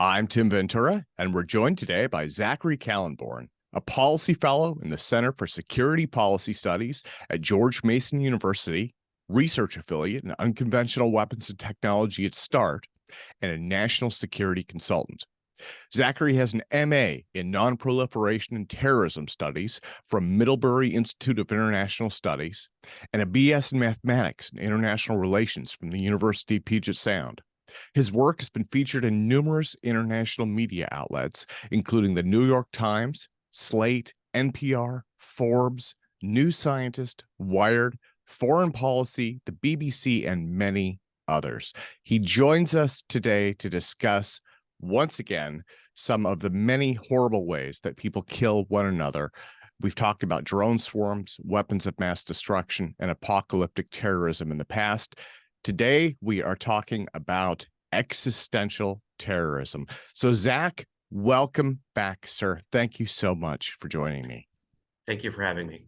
I'm Tim Ventura, and we're joined today by Zachary Kallenborn, a policy fellow in the Center for Security Policy Studies at George Mason University, research affiliate in unconventional weapons and technology at START, and a national security consultant. Zachary has an MA in Nonproliferation and Terrorism Studies from Middlebury Institute of International Studies, and a BS in Mathematics and International Relations from the University of Puget Sound. His work has been featured in numerous international media outlets, including the New York Times, Slate, NPR, Forbes, New Scientist, Wired, Foreign Policy, the BBC, and many others. He joins us today to discuss, once again, some of the many horrible ways that people kill one another. We've talked about drone swarms, weapons of mass destruction, and apocalyptic terrorism in the past. Today, we are talking about existential terrorism. So, Zach, welcome back, sir. Thank you so much for joining me. Thank you for having me.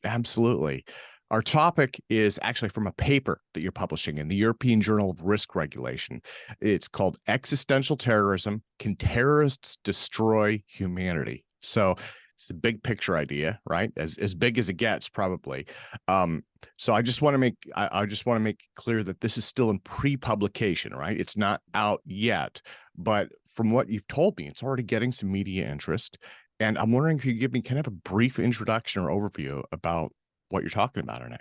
Absolutely. Our topic is actually from a paper that you're publishing in the European Journal of Risk Regulation. It's called Existential Terrorism: Can Terrorists Destroy Humanity? So it's a big picture idea, right? As big as it gets, probably. So I just want to make clear that this is still in pre-publication, right? It's not out yet, but from what you've told me, it's already getting some media interest. And I'm wondering if you could give me kind of a brief introduction or overview about what you're talking about in it.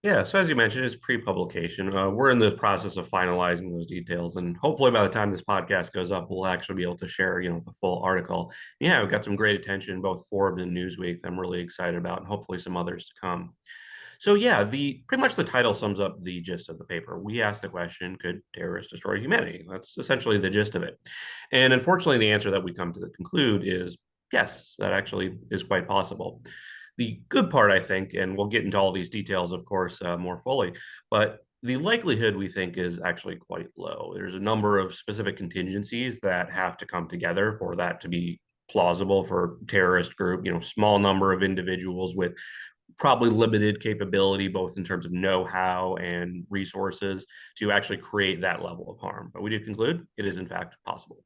Yeah, so as you mentioned, it's pre-publication. We're in the process of finalizing those details, and hopefully by the time this podcast goes up, we'll actually be able to share, the full article. Yeah, we've got some great attention, both Forbes and Newsweek, that I'm really excited about, and hopefully some others to come. So yeah, the pretty much the title sums up the gist of the paper. We asked the question, could terrorists destroy humanity? That's essentially the gist of it. And unfortunately, the answer that we come to conclude is yes, that actually is quite possible. The good part, I think, and we'll get into all these details, of course, more fully, but the likelihood we think is actually quite low. There's a number of specific contingencies that have to come together for that to be plausible for terrorist group, small number of individuals with probably limited capability, both in terms of know-how and resources, to actually create that level of harm. But we do conclude it is in fact possible.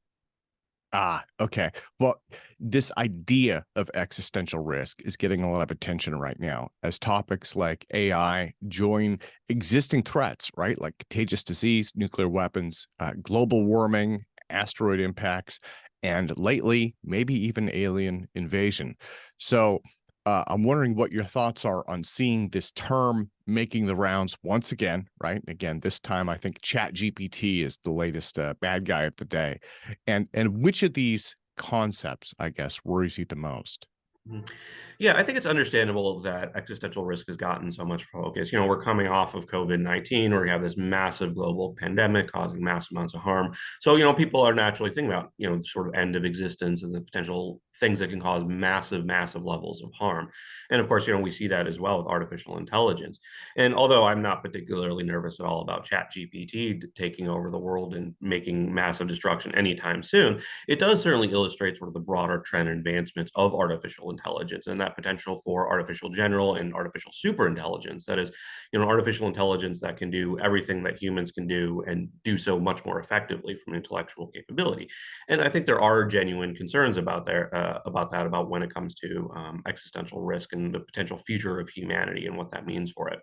Okay. Well, this idea of existential risk is getting a lot of attention right now as topics like AI join existing threats, right? Like contagious disease, nuclear weapons, global warming, asteroid impacts, and lately, maybe even alien invasion. So, I'm wondering what your thoughts are on seeing this term making the rounds once again, right? Again, this time I think ChatGPT is the latest bad guy of the day. And which of these concepts, I guess, worries you the most? Mhm. Yeah, I think it's understandable that existential risk has gotten so much focus. We're coming off of COVID-19, where we have this massive global pandemic causing massive amounts of harm. So, people are naturally thinking about, the sort of end of existence and the potential things that can cause massive, massive levels of harm. And of course, we see that as well with artificial intelligence. And although I'm not particularly nervous at all about ChatGPT taking over the world and making massive destruction anytime soon, it does certainly illustrate sort of the broader trend and advancements of artificial intelligence and that potential for artificial general and artificial super intelligence. That is, artificial intelligence that can do everything that humans can do and do so much more effectively from intellectual capability. And I think there are genuine concerns about that, about when it comes to existential risk and the potential future of humanity and what that means for it.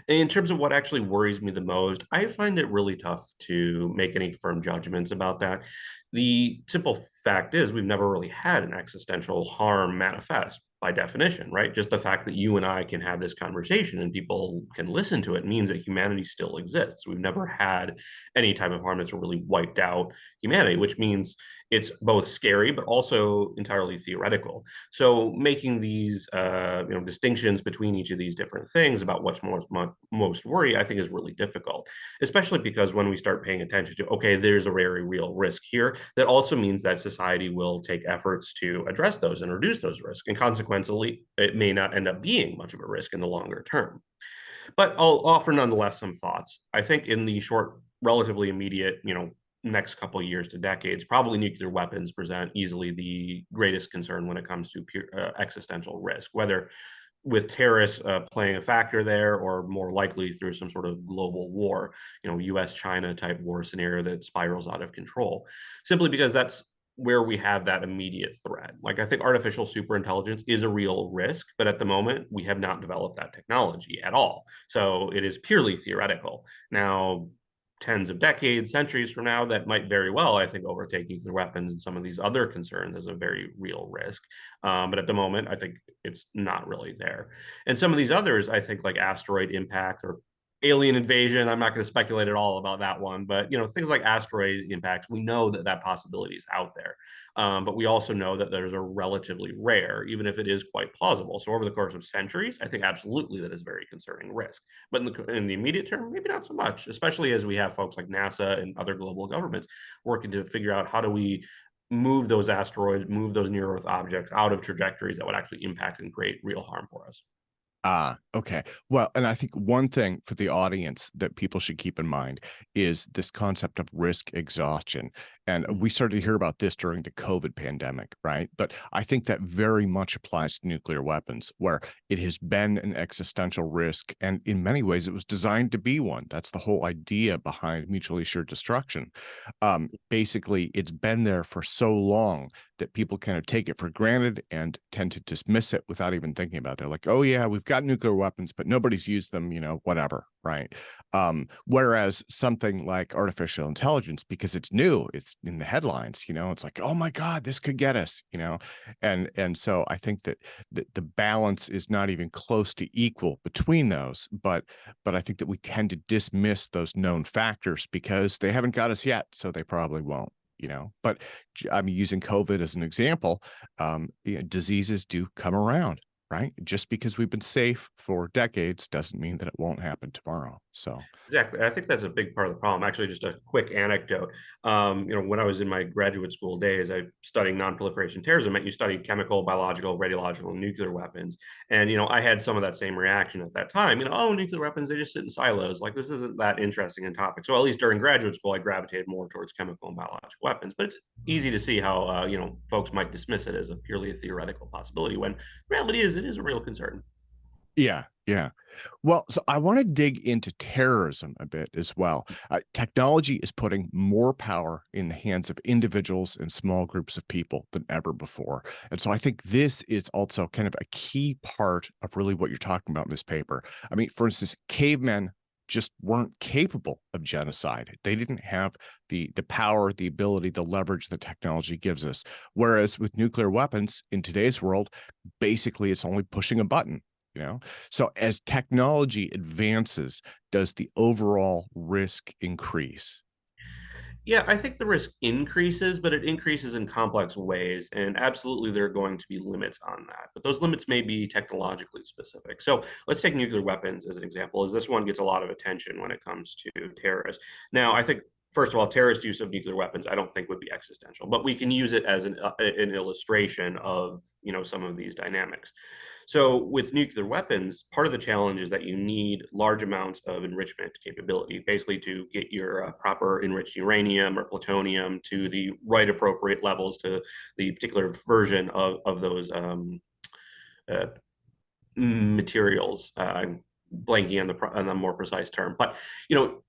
In terms of what actually worries me the most, I find it really tough to make any firm judgments about that. The simple fact is, we've never really had an existential harm manifest by definition, right? Just the fact that you and I can have this conversation and people can listen to it means that humanity still exists. We've never had any type of harm that's really wiped out humanity, which means it's both scary but also entirely theoretical. So making these distinctions between each of these different things about what's most worry, I think, is really difficult, especially because when we start paying attention to, okay, there's a very real risk here, that also means that society will take efforts to address those and reduce those risks, and consequently it may not end up being much of a risk in the longer term. But I'll offer nonetheless some thoughts. I think in the short, relatively immediate, next couple of years to decades, probably nuclear weapons present easily the greatest concern when it comes to pure, existential risk, whether with terrorists playing a factor there, or more likely through some sort of global war, US-China type war scenario that spirals out of control, simply because that's where we have that immediate threat. Like, I think artificial superintelligence is a real risk, but at the moment we have not developed that technology at all. So it is purely theoretical. Now, tens of decades, centuries from now, that might very well, I think, overtake nuclear weapons and some of these other concerns as a very real risk. But at the moment, I think it's not really there. And some of these others, I think, like asteroid impact or alien invasion, I'm not going to speculate at all about that one, but things like asteroid impacts, we know that that possibility is out there. But we also know that those are relatively rare, even if it is quite plausible. So over the course of centuries, I think absolutely that is very concerning risk. But in the immediate term, maybe not so much, especially as we have folks like NASA and other global governments working to figure out how do we move those asteroids, move those near Earth objects out of trajectories that would actually impact and create real harm for us. Okay. Well, and I think one thing for the audience that people should keep in mind is this concept of risk exhaustion. And we started to hear about this during the COVID pandemic, right? But I think that very much applies to nuclear weapons, where it has been an existential risk. And in many ways, it was designed to be one. That's the whole idea behind mutually assured destruction. Basically, it's been there for so long that people kind of take it for granted and tend to dismiss it without even thinking about it. They're like, oh, yeah, we've got nuclear weapons, but nobody's used them, whatever, right? Whereas something like artificial intelligence, because it's new, it's in the headlines, it's like, oh my God, this could get us, and so I think that the balance is not even close to equal between those, but I think that we tend to dismiss those known factors because they haven't got us yet, so they probably won't. But I'm using COVID as an example. Diseases do come around, right? Just because we've been safe for decades doesn't mean that it won't happen tomorrow. So Exactly. I think that's a big part of the problem. Actually, just a quick anecdote. When I was in my graduate school days, I studied nonproliferation terrorism. You studied chemical, biological, radiological, and nuclear weapons. And, I had some of that same reaction at that time. Oh, nuclear weapons, they just sit in silos. Like, this isn't that interesting a topic. So at least during graduate school, I gravitated more towards chemical and biological weapons. But it's easy to see how, folks might dismiss it as a purely a theoretical possibility when the reality is it is a real concern. yeah, yeah. Well, so I want to dig into terrorism a bit as well. Technology is putting more power in the hands of individuals and small groups of people than ever before. And so I think this is also kind of a key part of really what you're talking about in this paper. I mean, for instance, cavemen just weren't capable of genocide. They didn't have the power, the ability, the leverage that technology gives us. Whereas with nuclear weapons in today's world, basically it's only pushing a button. So as technology advances, does the overall risk increase? Yeah, I think the risk increases, but it increases in complex ways. And absolutely, there are going to be limits on that. But those limits may be technologically specific. So let's take nuclear weapons as an example, as this one gets a lot of attention when it comes to terrorists. Now, I think, first of all, terrorist use of nuclear weapons, I don't think would be existential, but we can use it as an illustration of, some of these dynamics. So with nuclear weapons, part of the challenge is that you need large amounts of enrichment capability, basically to get your proper enriched uranium or plutonium to the right appropriate levels to the particular version of those uh, materials. I'm blanking on the more precise term, but you know,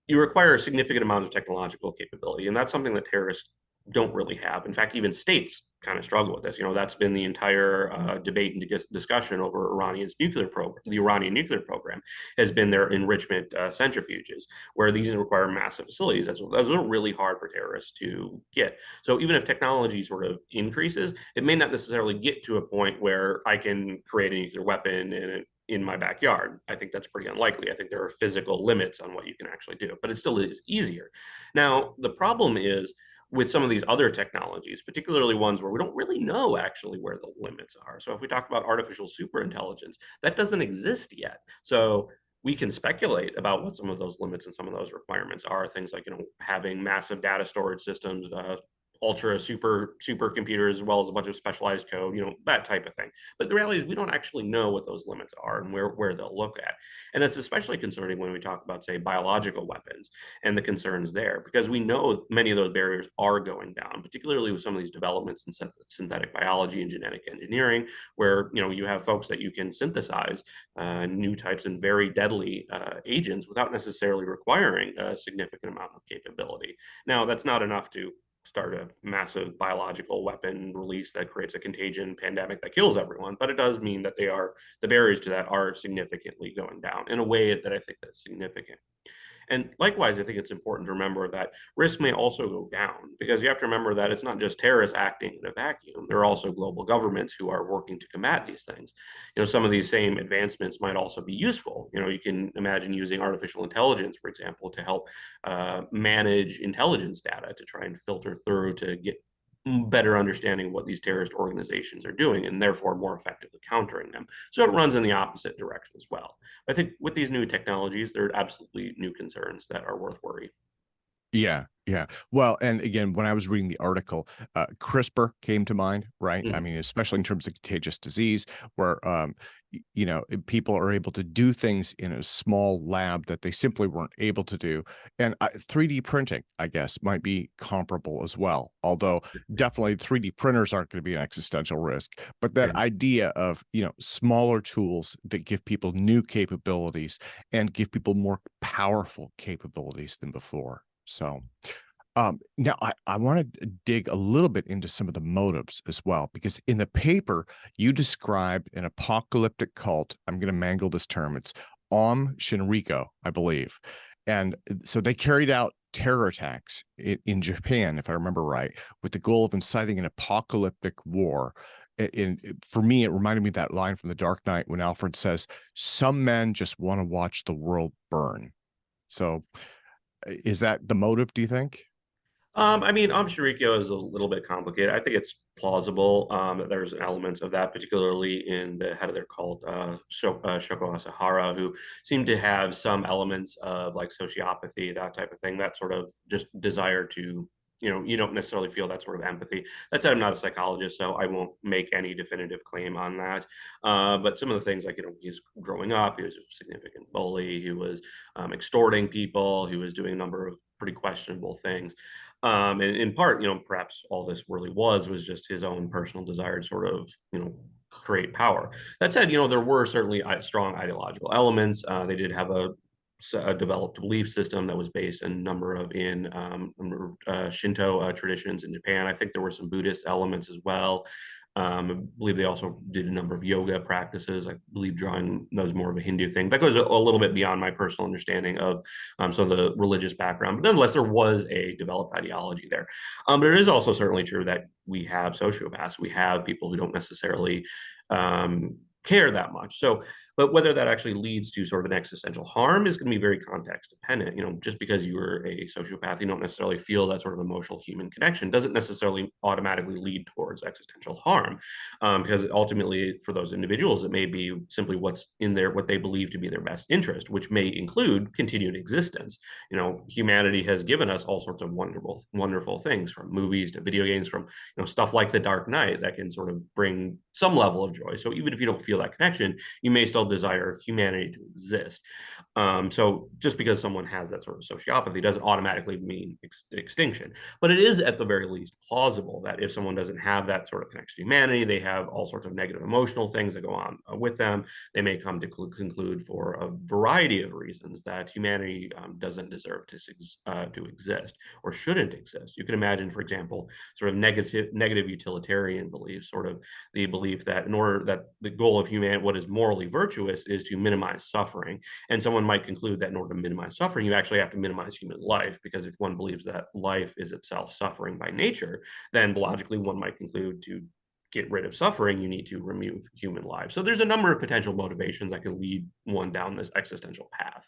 you require a significant amount of technological capability, and that's something that terrorists don't really have. In fact, even states kind of struggle with this. That's been the entire debate and discussion over Iranian's nuclear program. The Iranian nuclear program has been their enrichment centrifuges, where these require massive facilities. Those are really hard for terrorists to get. So even if technology sort of increases, it may not necessarily get to a point where I can create a nuclear weapon and in my backyard. I think that's pretty unlikely. I think there are physical limits on what you can actually do, but it still is easier. Now, the problem is with some of these other technologies, particularly ones where we don't really know actually where the limits are. So if we talk about artificial superintelligence, that doesn't exist yet. So we can speculate about what some of those limits and some of those requirements are. Things like, having massive data storage systems, ultra supercomputers as well as a bunch of specialized code, that type of thing. But the reality is we don't actually know what those limits are and where they'll look at. And that's especially concerning when we talk about, say, biological weapons and the concerns there, because we know many of those barriers are going down, particularly with some of these developments in synthetic biology and genetic engineering, where you have folks that you can synthesize new types and very deadly agents without necessarily requiring a significant amount of capability. Now, that's not enough to start a massive biological weapon release that creates a contagion pandemic that kills everyone, but it does mean that the barriers to that are significantly going down in a way that I think that's significant. And likewise, I think it's important to remember that risk may also go down, because you have to remember that it's not just terrorists acting in a vacuum. There are also global governments who are working to combat these things. Some of these same advancements might also be useful. You can imagine using artificial intelligence, for example, to help manage intelligence data to try and filter through to get better understanding of what these terrorist organizations are doing, and therefore more effectively countering them. So it runs in the opposite direction as well. I think with these new technologies, there are absolutely new concerns that are worth worry. Yeah, yeah. Well, and again, when I was reading the article, CRISPR came to mind, right? I mean, especially in terms of contagious disease, where people are able to do things in a small lab that they simply weren't able to do. And 3D printing, I guess, might be comparable as well. Although definitely 3D printers aren't going to be an existential risk. But that idea of smaller tools that give people new capabilities and give people more powerful capabilities than before. So now I want to dig a little bit into some of the motives as well, because in the paper you described an apocalyptic cult. I'm going to mangle this term. It's Aum Shinrikyo, I believe. And so they carried out terror attacks in Japan, if I remember right, with the goal of inciting an apocalyptic war. For me, it reminded me of that line from The Dark Knight when Alfred says, "Some men just want to watch the world burn." So is that the motive, do you think? I mean, Aum Shinrikyo is a little bit complicated. I think it's plausible that there's elements of that, particularly in the head of their cult, Shoko Asahara, who seem to have some elements of like sociopathy, that type of thing, that sort of just desire to, you don't necessarily feel that sort of empathy. That said, I'm not a psychologist, so I won't make any definitive claim on that. But some of the things, like, he's growing up, he was a significant bully, he was extorting people, he was doing a number of pretty questionable things. And in part, perhaps all this really was just his own personal desire to sort of, create power. That said, there were certainly strong ideological elements. They did have a developed belief system that was based in a number of Shinto traditions in Japan. I think there were some Buddhist elements as well. I believe they also did a number of yoga practices. I believe drawing was more of a Hindu thing. That goes a little bit beyond my personal understanding of some of the religious background. But nonetheless, there was a developed ideology there. But it is also certainly true that we have sociopaths. We have people who don't necessarily care that much. So, but whether that actually leads to sort of an existential harm is going to be very context dependent. Just because you are a sociopath, you don't necessarily feel that sort of emotional human connection, doesn't necessarily automatically lead towards existential harm, because ultimately for those individuals, it may be simply what's in what they believe to be their best interest, which may include continued existence. Humanity has given us all sorts of wonderful things, from movies to video games, from stuff like The Dark Knight, that can sort of bring some level of joy. So even if you don't feel that connection, you may still desire humanity to exist. So just because someone has that sort of sociopathy doesn't automatically mean extinction. But it is at the very least plausible that if someone doesn't have that sort of connection to humanity, they have all sorts of negative emotional things that go on with them. They may come to conclude, for a variety of reasons, that humanity doesn't deserve to exist or shouldn't exist. You can imagine, for example, sort of negative utilitarian beliefs, sort of the belief that in order that the goal of humanity, what is morally virtuous, is to minimize suffering. And someone might conclude that in order to minimize suffering, you actually have to minimize human life, because if one believes that life is itself suffering by nature, then logically one might conclude to get rid of suffering, you need to remove human life. So there's a number of potential motivations that could lead one down this existential path.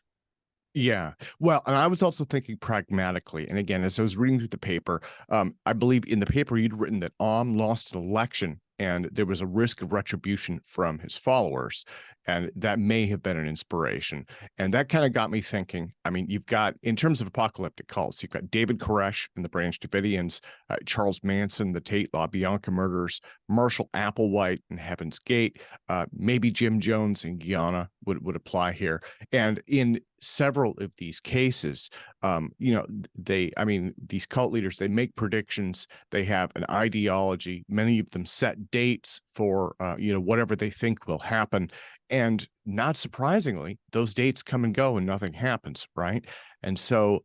Yeah. Well, and I was also thinking pragmatically. And again, as I was reading through the paper, I believe in the paper you'd written that Aum lost an election and there was a risk of retribution from his followers. And that may have been an inspiration. And that kind of got me thinking. I mean, you've got, in terms of apocalyptic cults, you've got David Koresh and the Branch Davidians, Charles Manson, the Tate LaBianca murders, Marshall Applewhite and Heaven's Gate, maybe Jim Jones in Guyana would apply here. And in several of these cases, these cult leaders, they make predictions, they have an ideology, many of them set dates for, whatever they think will happen. And not surprisingly, those dates come and go and nothing happens, right? And so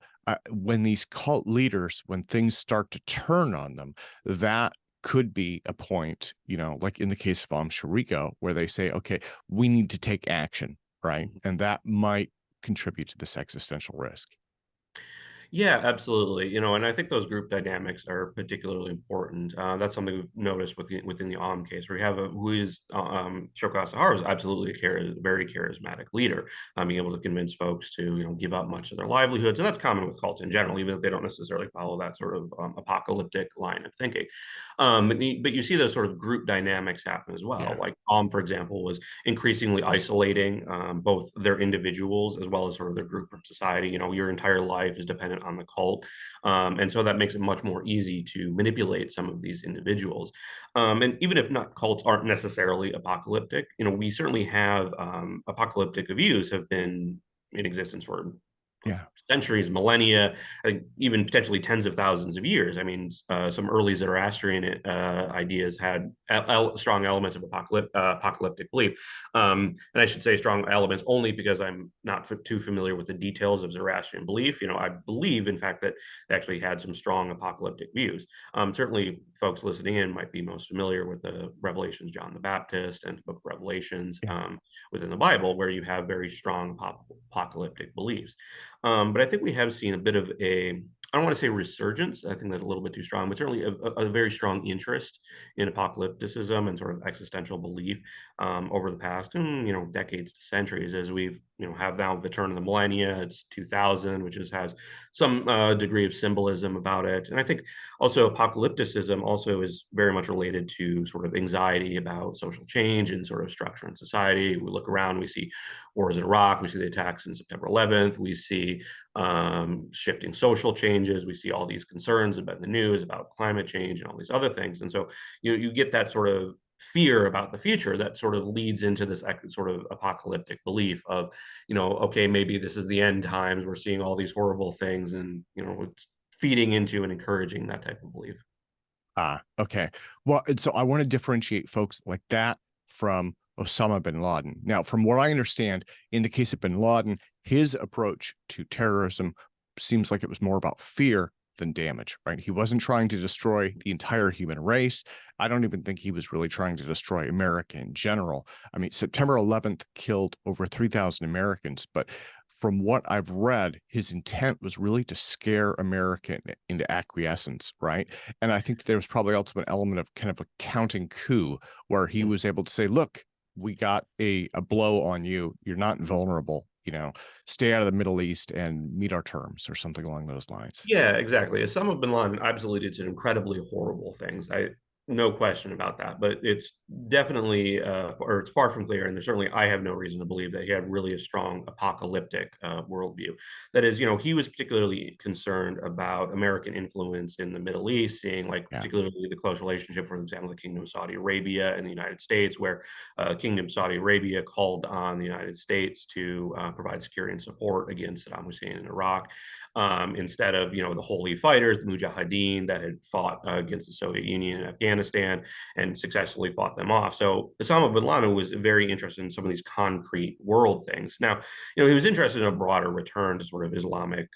when these cult leaders, when things start to turn on them, that could be a point, like in the case of Aum Shinrikyo, where they say, okay, we need to take action, right? And that might contribute to this existential risk. Yeah, absolutely. And I think those group dynamics are particularly important. That's something we've noticed within the Aum case, where you have Shoko Asahara is absolutely a very charismatic leader, being able to convince folks to give up much of their livelihoods, and that's common with cults in general, even if they don't necessarily follow that sort of apocalyptic line of thinking. But you see those sort of group dynamics happen as well. Yeah. Like Aum, for example, was increasingly isolating both their individuals as well as sort of their group of society. Your entire life is dependent on the cult. And so that makes it much more easy to manipulate some of these individuals. And even if not cults aren't necessarily apocalyptic, we certainly have apocalyptic views have been in existence for Yeah. centuries, millennia, even potentially tens of thousands of years. I mean, some early Zoroastrian ideas had strong elements of apocalyptic belief. And I should say strong elements only because I'm not too familiar with the details of Zoroastrian belief. I believe, in fact, that they actually had some strong apocalyptic views. Certainly, folks listening in might be most familiar with the Revelations, John the Baptist, and the Book of Revelations within the Bible, where you have very strong apocalyptic beliefs. But I think we have seen a bit of I don't want to say resurgence. I think that's a little bit too strong, but certainly a very strong interest in apocalypticism and sort of existential belief over the past, decades to centuries, as we've, have now the turn of the millennia. It's 2000, which has some degree of symbolism about it. And I think also apocalypticism also is very much related to sort of anxiety about social change and sort of structure in society. We look around, we see wars in Iraq, we see the attacks in September 11th, we see shifting social changes, we see all these concerns about the news, about climate change and all these other things. And so you get that sort of fear about the future that sort of leads into this sort of apocalyptic belief of, okay, maybe this is the end times. We're seeing all these horrible things, and, it's feeding into and encouraging that type of belief. Okay. Well, and so I want to differentiate folks like that from Osama bin Laden. Now, from what I understand, in the case of bin Laden, his approach to terrorism seems like it was more about fear than damage, right? He wasn't trying to destroy the entire human race. I don't even think he was really trying to destroy America in general. I mean, September 11th killed over 3,000 Americans, but from what I've read, his intent was really to scare America into acquiescence, right? And I think there was probably also an element of kind of a counting coup where he was able to say, look, we got a blow on you. You're not vulnerable. Stay out of the Middle East and meet our terms or something along those lines. Yeah, exactly. Osama bin Laden absolutely did some incredibly horrible things. No question about that. But it's definitely, or it's far from clear, and there's certainly, I have no reason to believe that he had really a strong apocalyptic worldview. That is, he was particularly concerned about American influence in the Middle East, seeing particularly the close relationship, for example, the Kingdom of Saudi Arabia and the United States, where Kingdom of Saudi Arabia called on the United States to provide security and support against Saddam Hussein in Iraq. Instead of the holy fighters, the Mujahideen that had fought against the Soviet Union in Afghanistan and successfully fought them off. So Osama bin Laden was very interested in some of these concrete world things. Now, he was interested in a broader return to sort of Islamic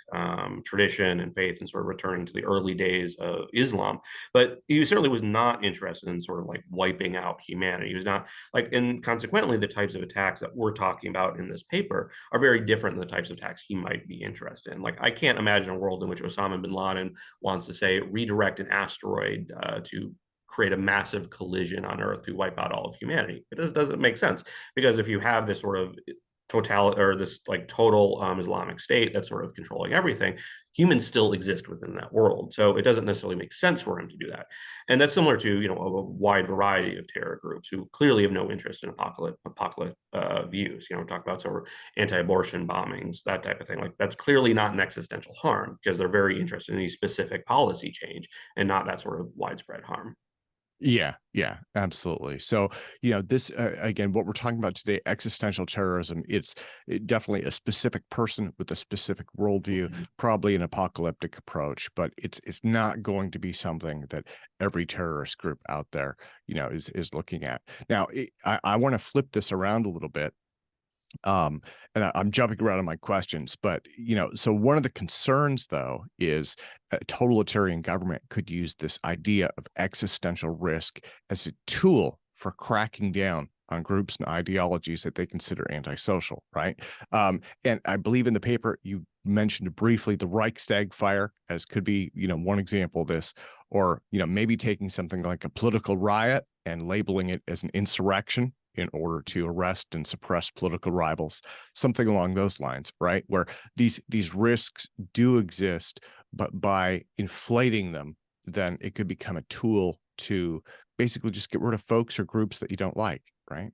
tradition and faith, and sort of returning to the early days of Islam. But he certainly was not interested in sort of wiping out humanity. He was not and consequently, the types of attacks that we're talking about in this paper are very different than the types of attacks he might be interested in. I can't imagine a world in which Osama bin Laden wants to say redirect an asteroid to create a massive collision on Earth to wipe out all of humanity. It doesn't make sense, because if you have this sort of this like total Islamic state that's sort of controlling everything, humans still exist within that world. So it doesn't necessarily make sense for him to do that. And that's similar to, a wide variety of terror groups who clearly have no interest in apocalypse views. Talk about sort of anti-abortion bombings, that type of thing. Like that's clearly not an existential harm because they're very interested in a specific policy change and not that sort of widespread harm. Yeah, absolutely. So, this again, what we're talking about today, existential terrorism, definitely a specific person with a specific worldview, probably an apocalyptic approach, but it's not going to be something that every terrorist group out there, is looking at. Now, I want to flip this around a little bit. And I'm jumping around on my questions, but so one of the concerns though is a totalitarian government could use this idea of existential risk as a tool for cracking down on groups and ideologies that they consider antisocial, right? And I believe in the paper you mentioned briefly the Reichstag fire as could be, one example of this, or maybe taking something like a political riot and labeling it as an insurrection in order to arrest and suppress political rivals, something along those lines, right? Where these risks do exist, but by inflating them, then it could become a tool to basically just get rid of folks or groups that you don't like, right?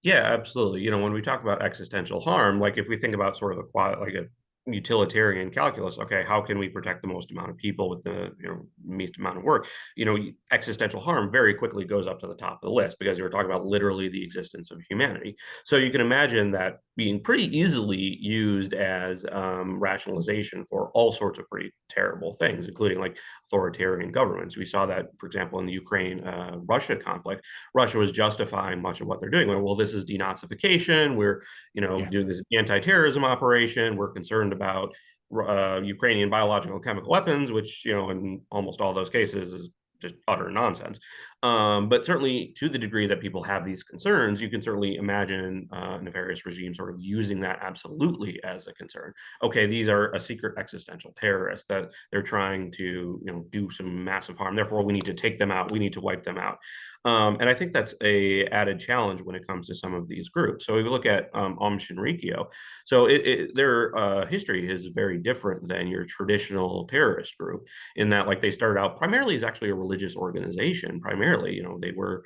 Yeah, absolutely. When we talk about existential harm, like if we think about sort of like a utilitarian calculus, okay, how can we protect the most amount of people with the least amount of work? Existential harm very quickly goes up to the top of the list because you're talking about literally the existence of humanity. So you can imagine that being pretty easily used as rationalization for all sorts of pretty terrible things, including like authoritarian governments. We saw that, for example, in the Ukraine-Russia conflict. Russia was justifying much of what they're doing. Well, this is denazification. We're, Yeah. doing this anti-terrorism operation. We're concerned about Ukrainian biological and chemical weapons, which, in almost all those cases is just utter nonsense. But certainly to the degree that people have these concerns, you can certainly imagine nefarious regimes sort of using that absolutely as a concern. Okay, these are a secret existential terrorist that they're trying to, do some massive harm. Therefore, we need to take them out. We need to wipe them out. And I think that's a added challenge when it comes to some of these groups. So if you look at Aum Shinrikyo, so their history is very different than your traditional terrorist group in that like they started out primarily as actually a religious organization. Primarily, they were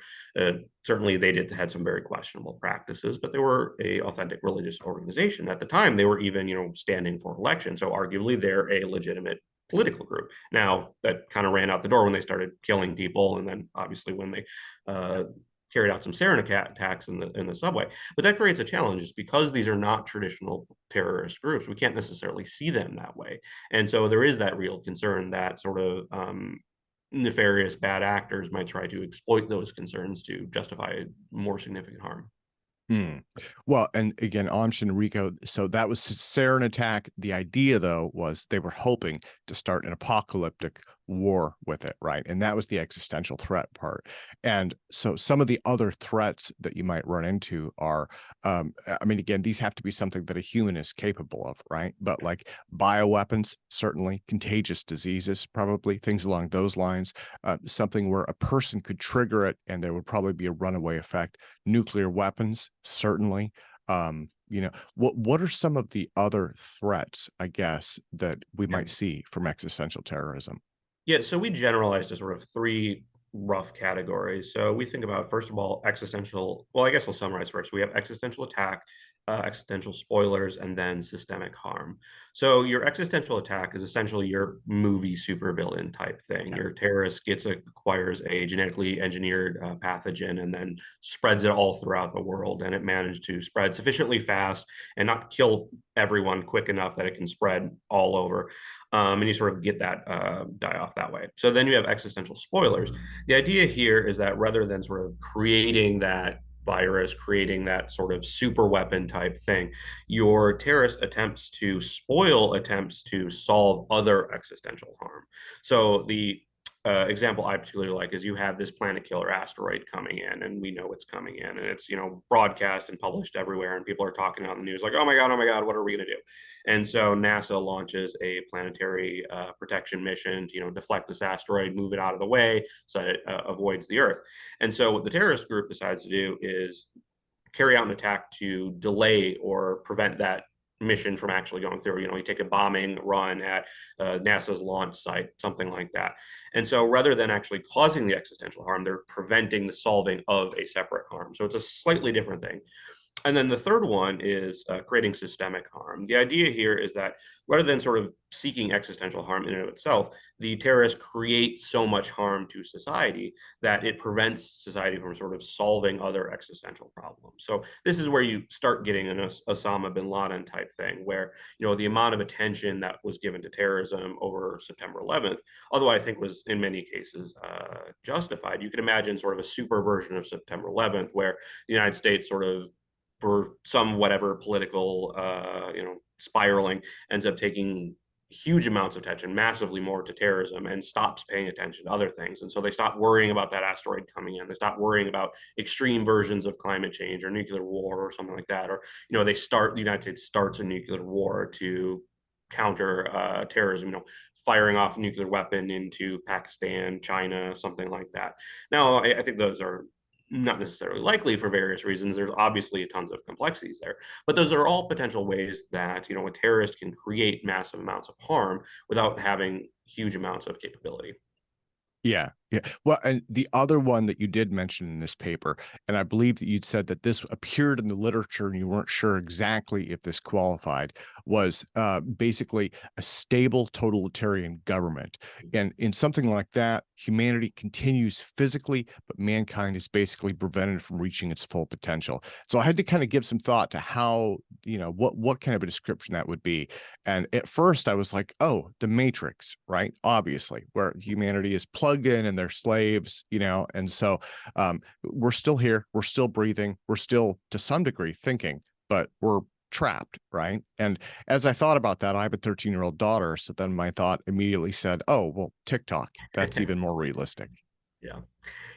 certainly they had some very questionable practices, but they were a authentic religious organization. At the time, they were even standing for election. So arguably they're a legitimate political group. Now that kind of ran out the door when they started killing people, and then obviously when they carried out some sarin attacks in the subway. But that creates a challenge, just because these are not traditional terrorist groups. We can't necessarily see them that way, and so there is that real concern that sort of nefarious bad actors might try to exploit those concerns to justify more significant harm. Hmm. Well, and again, Aum Shinrikyo, so that was sarin attack. The idea, though, was they were hoping to start an apocalyptic war with it, right? And that was the existential threat part. And so some of the other threats that you might run into are, I mean, again, these have to be something that a human is capable of, right? But like bioweapons, certainly, contagious diseases, probably things along those lines, something where a person could trigger it and there would probably be a runaway effect. Nuclear weapons, certainly. What are some of the other threats, I guess, that we Yeah. might see from existential terrorism? Yeah, so we generalize to sort of three rough categories. So we think about, first of all, existential. Well, I guess I'll summarize first. We have existential attack, existential spoilers, and then systemic harm. So your existential attack is essentially your movie supervillain type thing. Yeah. Your terrorist acquires a genetically engineered pathogen and then spreads it all throughout the world. And it managed to spread sufficiently fast and not kill everyone quick enough that it can spread all over. And you sort of get that die off that way. So then you have existential spoilers. The idea here is that rather than sort of creating that virus, creating that sort of super weapon type thing, your terrorist attempts to solve other existential harm. So the example I particularly like is you have this planet killer asteroid coming in, and we know it's coming in, and it's broadcast and published everywhere, and people are talking about the news like, oh my god, what are we going to do? And so NASA launches a planetary protection mission to deflect this asteroid, move it out of the way so that it avoids the Earth. And so what the terrorist group decides to do is carry out an attack to delay or prevent that mission from actually going through. You take a bombing run at NASA's launch site, something like that. And so rather than actually causing the existential harm, they're preventing the solving of a separate harm. So it's a slightly different thing. And then the third one is creating systemic harm. The idea here is that rather than sort of seeking existential harm in and of itself, the terrorists create so much harm to society that it prevents society from sort of solving other existential problems. So this is where you start getting an Osama bin Laden type thing, where the amount of attention that was given to terrorism over September 11th, although I think was in many cases justified. You could imagine sort of a super version of September 11th, where the United States sort of for some whatever political spiraling ends up taking huge amounts of attention, massively more to terrorism, and stops paying attention to other things. And so they stop worrying about that asteroid coming in. They stop worrying about extreme versions of climate change or nuclear war or something like that. Or the United States starts a nuclear war to counter terrorism, firing off a nuclear weapon into Pakistan, China, something like that. Now, I think those are not necessarily likely for various reasons. There's obviously tons of complexities there, but those are all potential ways that a terrorist can create massive amounts of harm without having huge amounts of capability. Yeah. Yeah. Well, and the other one that you did mention in this paper, and I believe that you'd said that this appeared in the literature and you weren't sure exactly if this qualified, was basically a stable totalitarian government. And in something like that, humanity continues physically, but mankind is basically prevented from reaching its full potential. So I had to kind of give some thought to how, what kind of a description that would be. And at first I was like, oh, the Matrix, right? Obviously, where humanity is plugged in and they're slaves, and so we're still here, we're still breathing, we're still to some degree thinking, but we're trapped, right? And as I thought about that, I have a 13-year-old daughter, so then my thought immediately said, oh, well, TikTok, that's even more realistic. Yeah.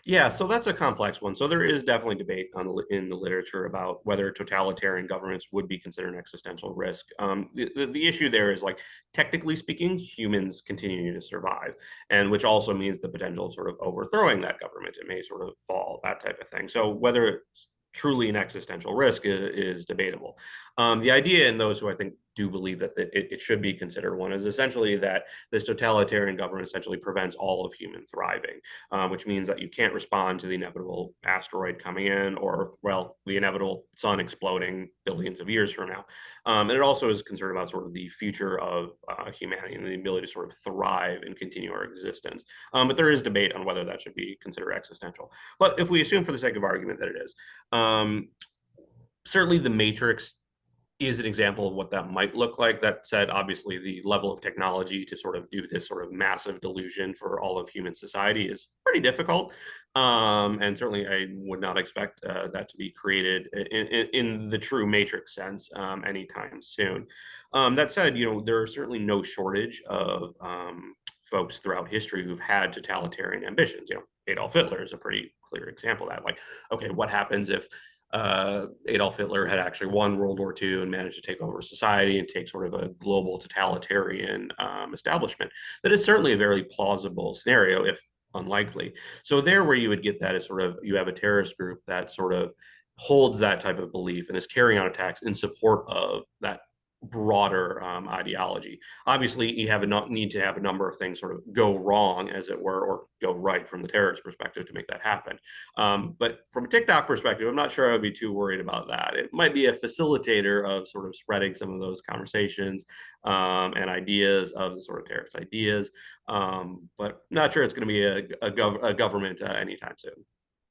Yeah, so that's a complex one. So there is definitely debate in the literature about whether totalitarian governments would be considered an existential risk. The issue there is, like, technically speaking, humans continue to survive, and which also means the potential of sort of overthrowing that government. It may sort of fall, that type of thing. So whether it's truly an existential risk is debatable. The idea in those who I think do believe that it should be considered one is essentially that this totalitarian government essentially prevents all of human thriving, which means that you can't respond to the inevitable asteroid coming in or, well, the inevitable sun exploding billions of years from now. And it also is concerned about sort of the future of humanity and the ability to sort of thrive and continue our existence. But there is debate on whether that should be considered existential. But if we assume for the sake of argument that it is, certainly the Matrix is an example of what that might look like. That said, obviously, the level of technology to sort of do this sort of massive delusion for all of human society is pretty difficult. And certainly, I would not expect that to be created in the true Matrix sense anytime soon. That said, there are certainly no shortage of folks throughout history who've had totalitarian ambitions. Adolf Hitler is a pretty clear example of that. Like, okay, what happens if Adolf Hitler had actually won World War II and managed to take over society and take sort of a global totalitarian establishment? That is certainly a very plausible scenario, if unlikely. So there, where you would get that is sort of you have a terrorist group that sort of holds that type of belief and is carrying out attacks in support of that broader ideology. Obviously, you need to have a number of things sort of go wrong, as it were, or go right from the terrorist perspective to make that happen. But from a TikTok perspective, I'm not sure I would be too worried about that. It might be a facilitator of sort of spreading some of those conversations and ideas of the sort of terrorist ideas, but not sure it's going to be a government anytime soon.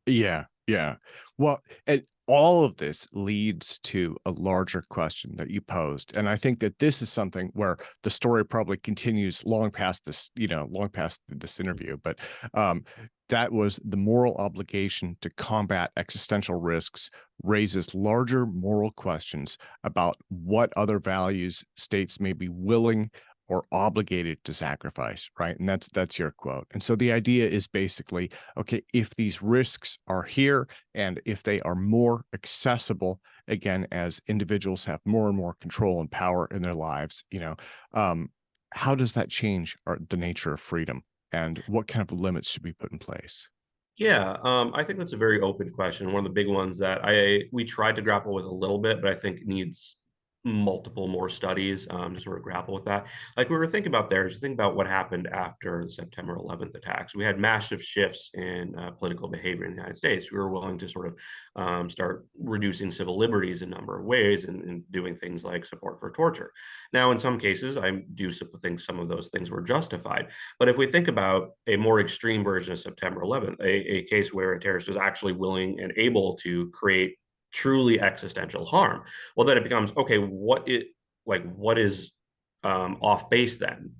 Yeah, yeah. Well, and all of this leads to a larger question that you posed. And I think that this is something where the story probably continues long past this, long past this interview. But that was the moral obligation to combat existential risks raises larger moral questions about what other values states may be willing or obligated to sacrifice, right? And that's your quote. And so the idea is basically, okay, if these risks are here and if they are more accessible, again, as individuals have more and more control and power in their lives, how does that change the nature of freedom, and what kind of limits should be put in place? Yeah, I think that's a very open question. One of the big ones that we tried to grapple with a little bit, but I think needs multiple more studies to sort of grapple with that. Like we were thinking about there, is think about what happened after the September 11th attacks. We had massive shifts in political behavior in the United States. We were willing to sort of start reducing civil liberties in a number of ways and doing things like support for torture. Now, in some cases, I do think some of those things were justified. But if we think about a more extreme version of September 11th, a case where a terrorist is actually willing and able to create truly existential harm, well, then it becomes okay. What is off base then?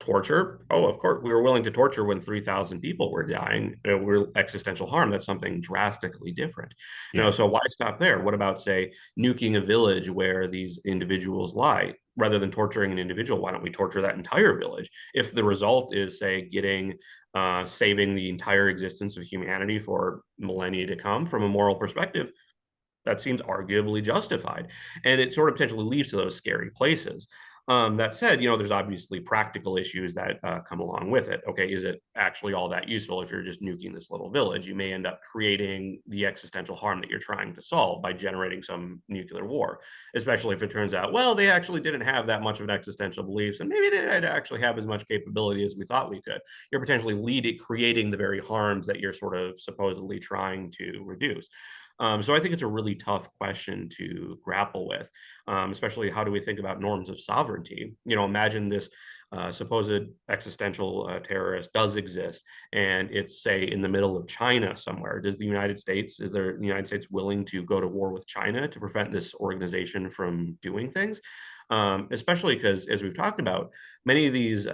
Torture? Oh, of course, we were willing to torture when 3,000 people were dying. We're existential harm. That's something drastically different. Yeah. So why stop there? What about, say, nuking a village where these individuals lie? Rather than torturing an individual, why don't we torture that entire village? If the result is, say, saving the entire existence of humanity for millennia to come from a moral perspective, that seems arguably justified. And it sort of potentially leads to those scary places. That said, there's obviously practical issues that come along with it. Okay, is it actually all that useful if you're just nuking this little village? You may end up creating the existential harm that you're trying to solve by generating some nuclear war, especially if it turns out, well, they actually didn't have that much of an existential beliefs, and maybe they didn't actually have as much capability as we thought we could. You're potentially creating the very harms that you're sort of supposedly trying to reduce. So I think it's a really tough question to grapple with, especially how do we think about norms of sovereignty? Imagine this supposed existential terrorist does exist, and it's, say, in the middle of China somewhere. Is the United States willing to go to war with China to prevent this organization from doing things? Especially because, as we've talked about, many of these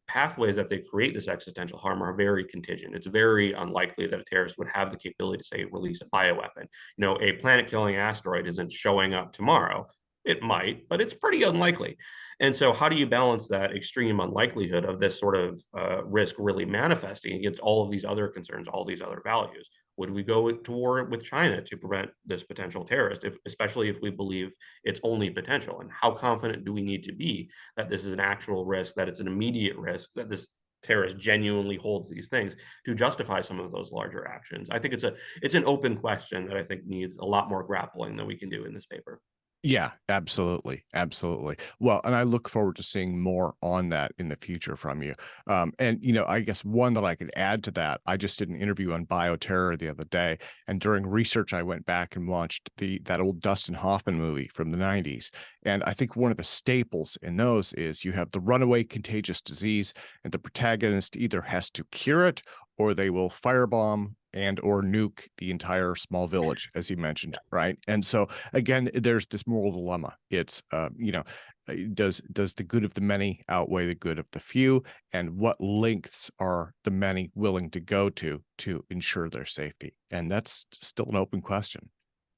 pathways that they create this existential harm are very contingent. It's very unlikely that a terrorist would have the capability to, say, release a bioweapon. A planet-killing asteroid isn't showing up tomorrow. It might, but it's pretty unlikely. And so how do you balance that extreme unlikelihood of this sort of risk really manifesting against all of these other concerns, all these other values? Would we go to war with China to prevent this potential terrorist, especially if we believe it's only potential? And how confident do we need to be that this is an actual risk, that it's an immediate risk, that this terrorist genuinely holds these things to justify some of those larger actions? I think it's an open question that I think needs a lot more grappling than we can do in this paper. Yeah, absolutely. Absolutely. Well, and I look forward to seeing more on that in the future from you. And, I guess one that I could add to that, I just did an interview on bioterror the other day. And during research, I went back and watched that old Dustin Hoffman movie from the 90s. And I think one of the staples in those is you have the runaway contagious disease, and the protagonist either has to cure it or they will firebomb and or nuke the entire small village, as you mentioned, right? And so again, there's this moral dilemma. It's does the good of the many outweigh the good of the few, and what lengths are the many willing to go to ensure their safety? And that's still an open question.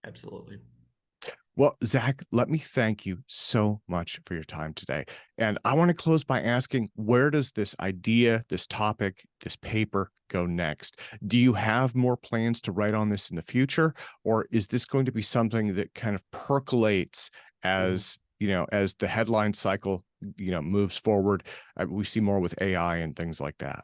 Absolutely. Well, Zach, let me thank you so much for your time today. And I want to close by asking, where does this idea, this topic, this paper go next? Do you have more plans to write on this in the future? Or is this going to be something that kind of percolates as, as the headline cycle, moves forward? We see more with AI and things like that.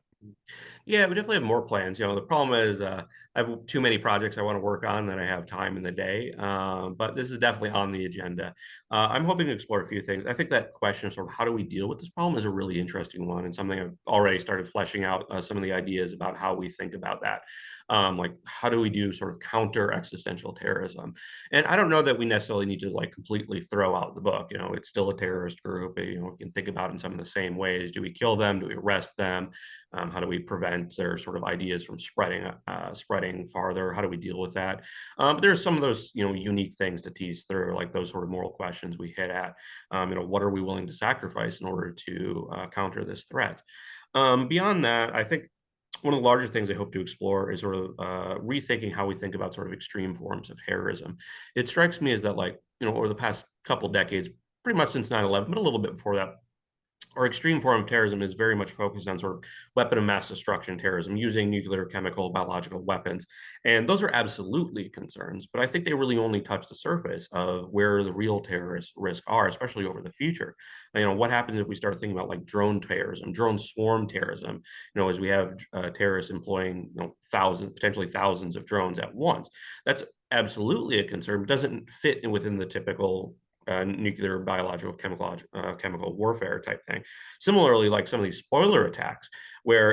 Yeah, we definitely have more plans. The problem is I have too many projects I want to work on that I have time in the day. But this is definitely on the agenda. I'm hoping to explore a few things. I think that question of sort of how do we deal with this problem is a really interesting one, and something I've already started fleshing out some of the ideas about how we think about that. Like how do we do sort of counter existential terrorism? And I don't know that we necessarily need to like completely throw out the book. It's still a terrorist group. We can think about it in some of the same ways. Do we kill them? Do we arrest them? How do we prevent their sort of ideas from spreading farther? How do we deal with that? But there's some of those unique things to tease through, like those sort of moral questions we hit at. What are we willing to sacrifice in order to counter this threat? Beyond that, I think one of the larger things I hope to explore is sort of rethinking how we think about sort of extreme forms of terrorism. It strikes me as that, like, over the past couple decades, pretty much since 9/11, but a little bit before that, or extreme form of terrorism is very much focused on sort of weapon of mass destruction terrorism using nuclear, chemical, biological weapons. And those are absolutely concerns, but I think they really only touch the surface of where the real terrorist risks are, especially over the future. What happens if we start thinking about like drone terrorism, drone swarm terrorism, as we have terrorists employing, potentially thousands of drones at once. That's absolutely a concern. It doesn't fit within the typical nuclear, biological, chemical warfare type thing. Similarly, like some of these spoiler attacks, where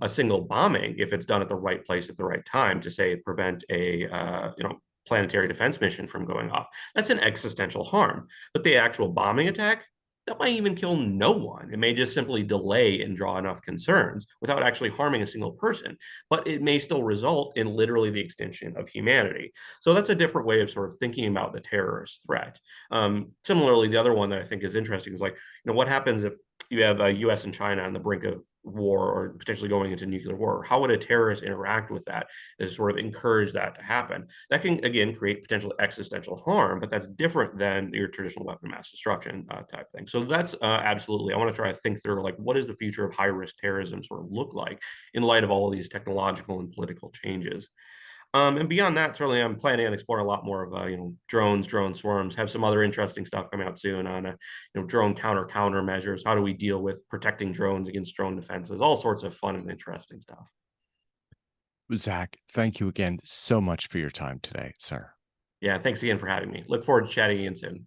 a single bombing, if it's done at the right place at the right time to say prevent a planetary defense mission from going off, that's an existential harm. But the actual bombing attack, that might even kill no one. It may just simply delay and draw enough concerns without actually harming a single person, but it may still result in literally the extinction of humanity. So that's a different way of sort of thinking about the terrorist threat. Similarly, the other one that I think is interesting is like, what happens if you have U.S. and China on the brink of war or potentially going into nuclear war? How would a terrorist interact with that to sort of encourage that to happen? That can, again, create potential existential harm, but that's different than your traditional weapon of mass destruction type thing. So that's absolutely, I want to try to think through like, what does the future of high risk terrorism sort of look like in light of all of these technological and political changes? And beyond that, certainly I'm planning on exploring a lot more of, drones, drone swarms, have some other interesting stuff coming out soon on, drone countermeasures. How do we deal with protecting drones against drone defenses? All sorts of fun and interesting stuff. Zach, thank you again so much for your time today, sir. Yeah, thanks again for having me. Look forward to chatting again soon.